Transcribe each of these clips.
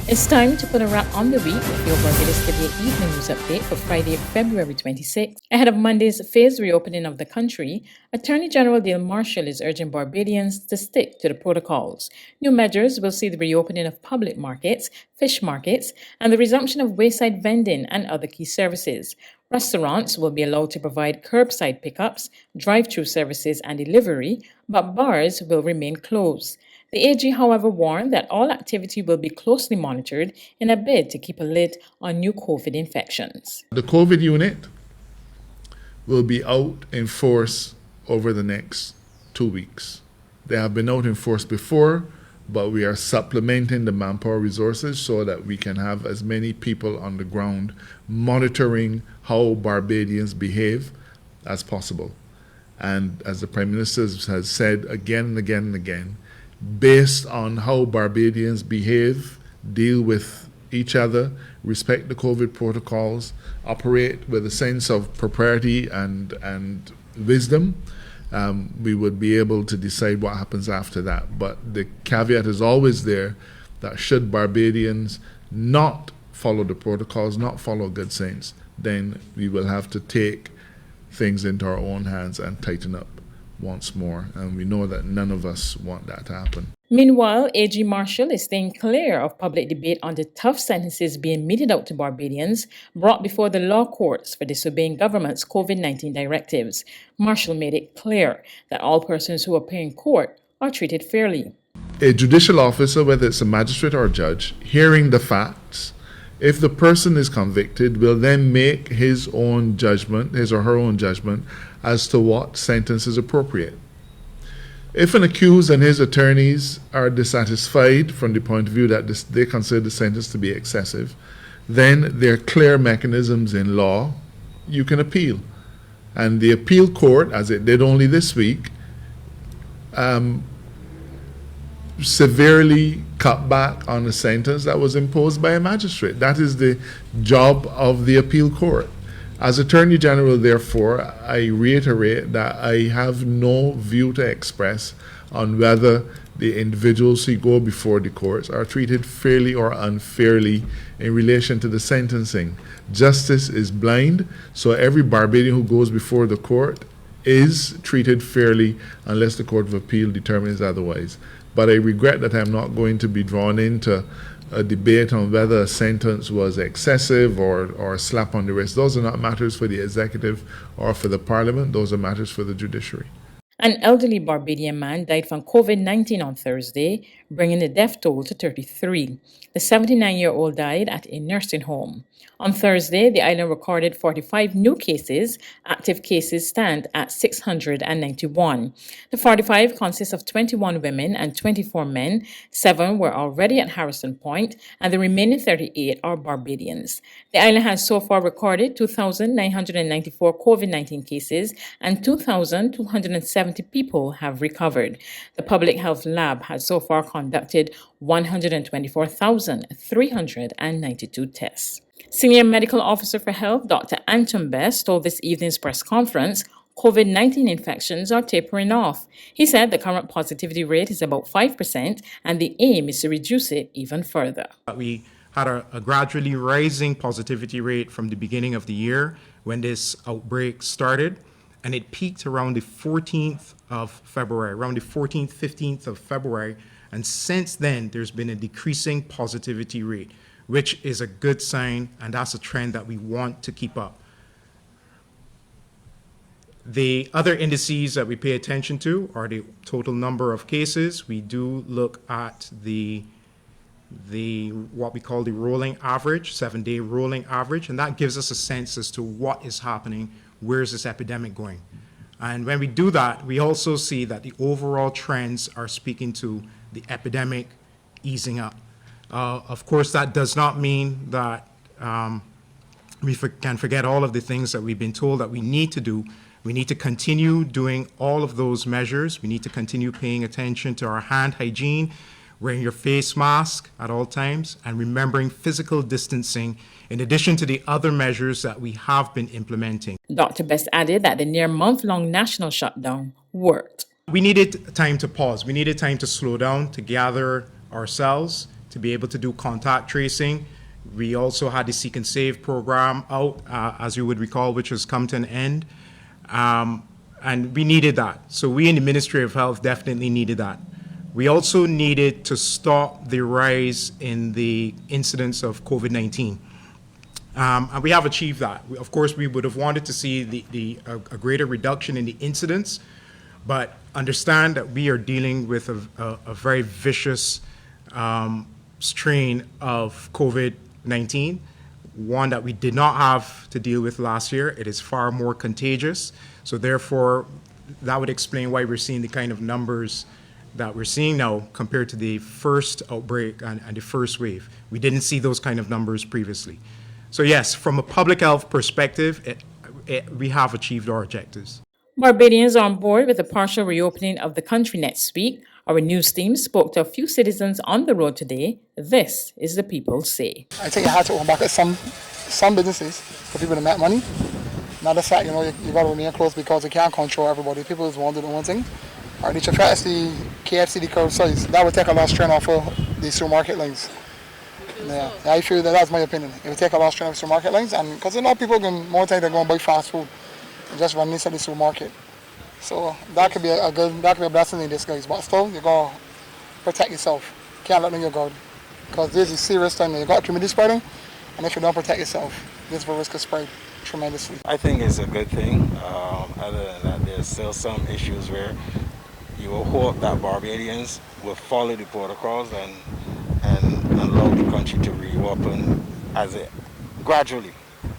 It's time to put a wrap on the week with your Barbados Today Evening News Update for Friday, February 26th. Ahead of Monday's phased reopening of the country, Attorney General Dale Marshall is urging Barbadians to stick to the protocols. New measures will see the reopening of public markets, fish markets, and the resumption of wayside vending and other key services. Restaurants will be allowed to provide curbside pickups, drive-through services, and delivery, but bars will remain closed. The AG, however, warned that all activity will be closely monitored in a bid to keep a lid on new COVID infections. The COVID unit will be out in force over the next 2 weeks. They have been out in force before, but we are supplementing the manpower resources so that we can have as many people on the ground monitoring how Barbadians behave as possible. And as the Prime Minister has said again and again and again, based on how Barbadians behave, deal with each other, respect the COVID protocols, operate with a sense of propriety and wisdom, we would be able to decide what happens after that. But the caveat is always there that should Barbadians not follow the protocols, not follow good sense, then we will have to take things into our own hands and tighten up once more, and we know that none of us want that to happen. Meanwhile, AG Marshall is staying clear of public debate on the tough sentences being meted out to Barbadians brought before the law courts for disobeying government's COVID-19 directives. Marshall made it clear that all persons who appear in court are treated fairly. A judicial officer, whether it's a magistrate or a judge, hearing the facts, if the person is convicted, will then make his own judgment, his or her own judgment, as to what sentence is appropriate. If an accused and his attorneys are dissatisfied from the point of view that they consider the sentence to be excessive, then there are clear mechanisms in law. You can appeal. And the appeal court, as it did only this week, severely cut back on a sentence that was imposed by a magistrate. That is the job of the appeal court. As Attorney General, therefore, I reiterate that I have no view to express on whether the individuals who go before the courts are treated fairly or unfairly in relation to the sentencing. Justice is blind, so every Barbadian who goes before the court is treated fairly unless the Court of Appeal determines otherwise. But I regret that I'm not going to be drawn into a debate on whether a sentence was excessive or a slap on the wrist. Those are not matters for the executive or for the parliament. Those are matters for the judiciary. An elderly Barbadian man died from COVID-19 on Thursday, bringing the death toll to 33. The 79-year-old died at a nursing home. On Thursday, the island recorded 45 new cases. Active cases stand at 691. The 45 consist of 21 women and 24 men. 7 were already at Harrison Point, and the remaining 38 are Barbadians. The island has so far recorded 2,994 COVID-19 cases, and 2,270 people have recovered. The Public Health Lab has so far conducted 124,392 tests. Senior Medical Officer for Health, Dr. Anton Best, told this evening's press conference COVID-19 infections are tapering off. He said the current positivity rate is about 5%, and the aim is to reduce it even further. We had a gradually rising positivity rate from the beginning of the year when this outbreak started, and it peaked around the 14th of February, around the 14th, 15th of February, and since then there's been a decreasing positivity rate, which is a good sign, and that's a trend that we want to keep up. The other indices that we pay attention to are the total number of cases. We do look at the what we call the rolling average, 7-day rolling average, and that gives us a sense as to what is happening, where is this epidemic going. And when we do that, we also see that the overall trends are speaking to the epidemic easing up. Of course, that does not mean that we can forget all of the things that we've been told that we need to do. We need to continue doing all of those measures. We need to continue paying attention to our hand hygiene, wearing your face mask at all times, and remembering physical distancing, in addition to the other measures that we have been implementing. Dr. Best added that the near month-long national shutdown worked. We needed time to pause. We needed time to slow down, to gather ourselves, to be able to do contact tracing. We also had the Seek and Save program out, as you would recall, which has come to an end. And we needed that. So we in the Ministry of Health definitely needed that. We also needed to stop the rise in the incidence of COVID-19. And we have achieved that. Of course, we would have wanted to see a greater reduction in the incidence, but understand that we are dealing with a very vicious strain of COVID-19, one that we did not have to deal with last year. It is far more contagious. So therefore, that would explain why we're seeing the kind of numbers that we're seeing now compared to the first outbreak and the first wave. We didn't see those kind of numbers previously. So yes, from a public health perspective, we have achieved our objectives. Barbadians are on board with the partial reopening of the country next week. Our news team spoke to a few citizens on the road today. This is the people say. I think you have to open back at some businesses for people to make money. Not the fact, you got to remain closed because you can't control everybody. People just want to do one thing. Or they should try to see KFC, the curbside. That would take a lot of strain off of the supermarket lines. Yeah, I feel that's my opinion. It would take a lot of strain off supermarket lines, and because a lot of people more time they're going to buy fast food and just run inside the supermarket. So that could be a blessing in disguise. But still, you got to protect yourself. Can't let them your guard. Because this is serious time. You got community spreading, and if you don't protect yourself, this virus could spread tremendously. I think it's a good thing. Other than that, there's still some issues where you will hope that Barbadians will follow the protocols and allow the country to reopen gradually.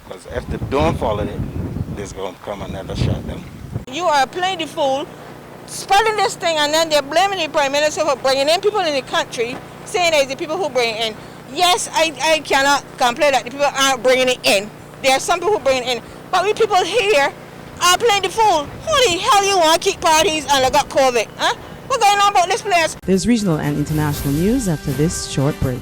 Because if they don't follow it, there's going to come another shutdown. You are playing the fool, spreading this thing, and then they're blaming the Prime Minister for bringing in people in the country, saying it's the people who bring it in. Yes, I cannot complain that the people aren't bringing it in. There are some people who bring it in. But we people here are playing the fool. Who the hell you want to keep parties and they got COVID? Huh? What's going on about this place? There's regional and international news after this short break.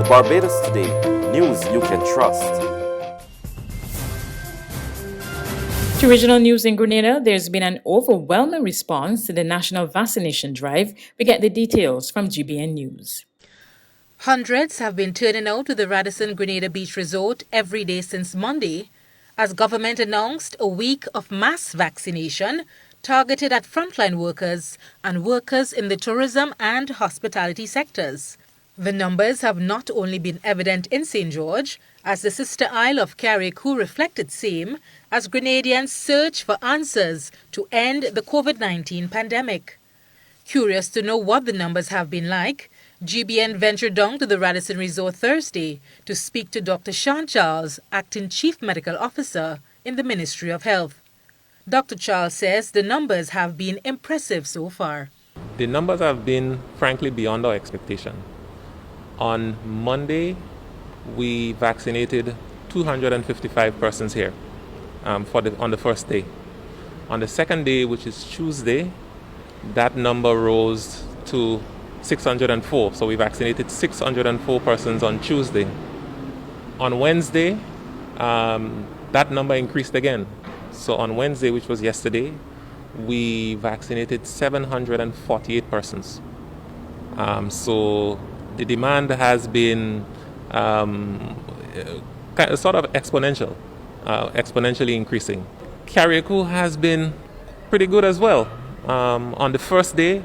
Barbados Today, news you can trust. To regional news in Grenada, there's been an overwhelming response to the national vaccination drive. We get the details from GBN News. Hundreds have been turning out to the Radisson Grenada Beach Resort every day since Monday, as government announced a week of mass vaccination targeted at frontline workers and workers in the tourism and hospitality sectors. The numbers have not only been evident in St. George, as the sister isle of Carriacou reflected same, as Grenadians search for answers to end the COVID-19 pandemic. Curious to know what the numbers have been like, GBN ventured down to the Radisson Resort Thursday to speak to Dr. Sean Charles, Acting Chief Medical Officer in the Ministry of Health. Dr. Charles says the numbers have been impressive so far. The numbers have been, frankly, beyond our expectation. On Monday, we vaccinated 255 persons here on the first day. On the second day, which is Tuesday, that number rose to 604. So we vaccinated 604 persons on Tuesday. On Wednesday, that number increased again. So on Wednesday, which was yesterday, we vaccinated 748 persons. So the demand has been sort of exponentially increasing. Carriacou has been pretty good as well. On the first day,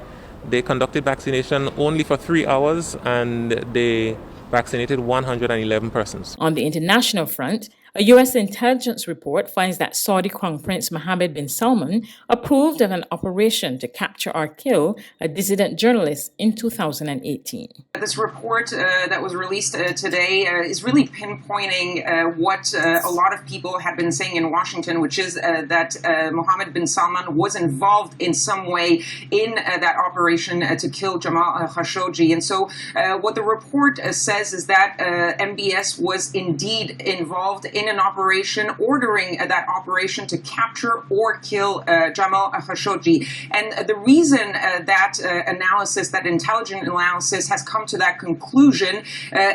they conducted vaccination only for 3 hours and they vaccinated 111 persons. On the international front, A U.S. intelligence report finds that Saudi Crown Prince Mohammed bin Salman approved of an operation to capture or kill a dissident journalist in 2018. This report that was released today is really pinpointing what a lot of people have been saying in Washington, which is that Mohammed bin Salman was involved in some way in that operation to kill Jamal Khashoggi. And so what the report says is that MBS was indeed involved in an operation, ordering that operation to capture or kill Jamal Khashoggi. And the reason that analysis, that intelligent analysis, has come to that conclusion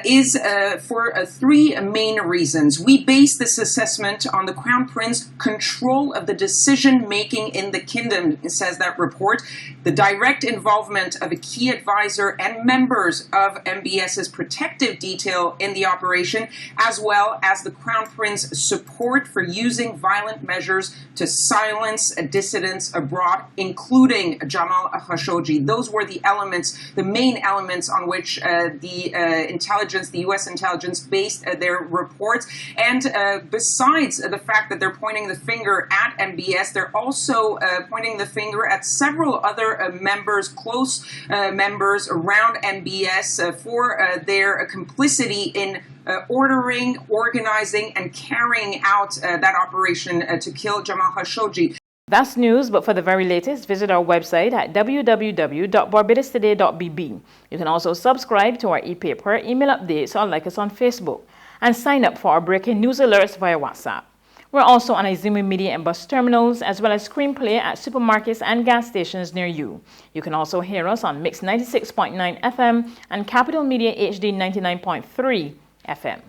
is for three main reasons. We base this assessment on the Crown Prince's control of the decision-making in the kingdom, says that report, the direct involvement of a key advisor and members of MBS's protective detail in the operation, as well as the Crown Prince's support for using violent measures to silence dissidents abroad, including Jamal Khashoggi. Those were the elements, the main elements on which the intelligence, the U.S. intelligence, based their reports. And besides the fact that they're pointing the finger at MBS, they're also pointing the finger at several other members, close members around MBS for their complicity in ordering, organizing, and carrying out that operation to kill Jamal Khashoggi. That's news, but for the very latest, visit our website at www.barbadostoday.bb. You can also subscribe to our e-paper, email updates, or like us on Facebook, and sign up for our breaking news alerts via WhatsApp. We're also on Izumi Media and bus terminals, as well as screenplay at supermarkets and gas stations near you. You can also hear us on Mix 96.9 FM and Capital Media HD 99.3 FM.